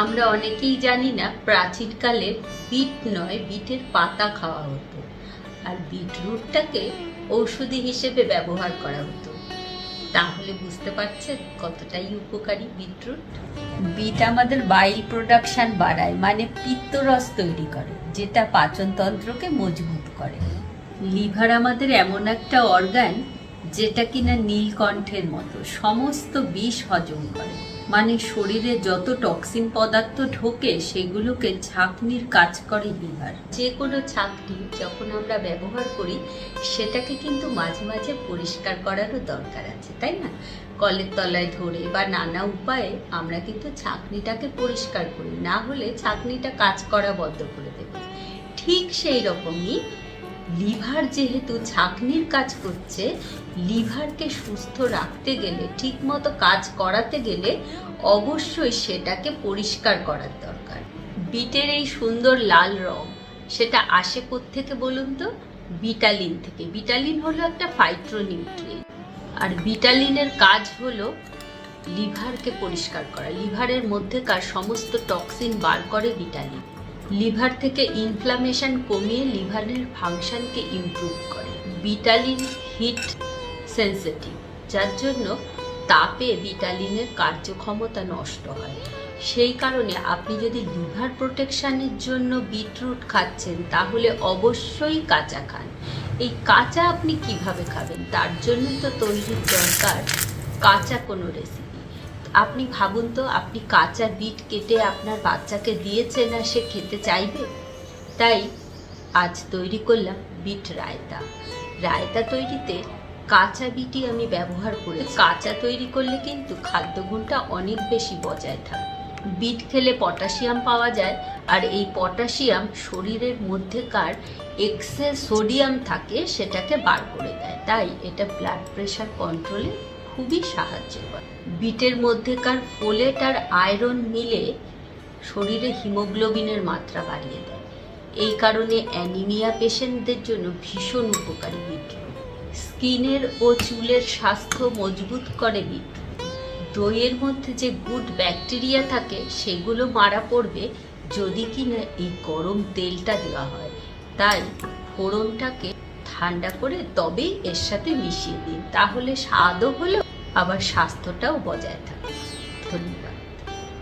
আমরা অনেকেই জানি না প্রাচীনকালে বিট নয়, বিটের পাতা খাওয়া হতো আর বিটরুটটাকে ঔষধি হিসেবে ব্যবহার করা হতো। তাহলে বুঝতে পারছেন কতটাই উপকারী বিটরুট। বিট আমাদের বাইল প্রোডাকশন বাড়ায়, মানে পিত্তরস তৈরি করে, যেটা পাচনতন্ত্রকে মজবুত করে। লিভার আমাদের এমন একটা অর্গান যেটা কিনা নীলকণ্ঠের মতো সমস্ত বিষ হজম করে। মানে শরীরে যত টক্সিন পদার্থ ঢোকে সেগুলোকে ছাঁকনির কাজ করে লিভার। যে কোনো ছাঁকনি যখন আমরা ব্যবহার করি সেটাকে কিন্তু মাঝে মাঝে পরিষ্কার করারও দরকার আছে, তাই না? কলের তলায় ধরে বা নানা উপায়ে আমরা কিন্তু ছাঁকনিটাকে পরিষ্কার করি, না হলে ছাঁকনিটা কাজ করা বন্ধ করে দেবে। ঠিক সেই রকমই লিভার যেহেতু ছাঁকনির কাজ করছে, লিভারকে সুস্থ রাখতে গেলে, ঠিক মতো কাজ করাতে গেলে অবশ্যই সেটাকে পরিষ্কার করার দরকার। বিটের এই সুন্দর লাল রং সেটা আসে কোত্থেকে বলুন তো? বিটালিন থেকে। বিটালিন হলো একটা ফাইটোনিউট্রিয়েন্ট, আর বিটালিনের কাজ হলো লিভারকে পরিষ্কার করা। লিভারের মধ্যেকার সমস্ত টক্সিন বার করে বিটালিন। লিভার থেকে ইনফ্লামেশন কমিয়ে লিভারের ফাংশনকে ইমপ্রুভ করে। বিটালিন হিট সেন্সিটিভ, যার জন্য তাপে বিটালিনের কার্যক্ষমতা নষ্ট হয়। সেই কারণে আপনি যদি লিভার প্রোটেকশনের জন্য বিটরুট খাচ্ছেন তাহলে অবশ্যই কাঁচা খান। এই কাঁচা আপনি কিভাবে খাবেন, তার জন্য তো তৈরির দরকার কাঁচা কোনো রেসিপি। আপনি ভাবুন তো, আপনি কাঁচা বিট কেটে আপনার বাচ্চাকে দিয়েছেন আর সে খেতে চাইবে? তাই আজ তৈরি করলাম বিট রায়তা। রায়তা তৈরিতে কাঁচা বিটই আমি ব্যবহার করি। কাঁচা তৈরি করলে কিন্তু খাদ্যগুণটা অনেক বেশি বজায় থাকে। বিট খেলে পটাশিয়াম পাওয়া যায়, আর এই পটাশিয়াম শরীরের মধ্যেকার এক্সেস সোডিয়াম থাকে সেটাকে বার করে দেয়। তাই এটা ব্লাড প্রেশার কন্ট্রোলে খুবই সাহায্য করে। বিটের মধ্যেকার ফোলেট আর আয়রন মিলে শরীরে হিমোগ্লোবিনের মাত্রা বাড়িয়ে দেয়। এই কারণে অ্যানিমিয়া পেশেন্টদের জন্য ভীষণ উপকারী বিটরুট। স্কিনের ও চুলের স্বাস্থ্য মজবুত করে বিটরুট। দইয়ের মধ্যে যে গুড ব্যাকটেরিয়া থাকে সেগুলো মারা পড়বে যদি কিনা এই গরম তেলটা দেওয়া হয়। তাই ফোড়নটাকে ঠান্ডা করে তবেই এর সাথে মিশিয়ে দিন, তাহলে স্বাদও হলো আবার স্বাস্থ্যটাও বজায় থাকে। ধন্যবাদ।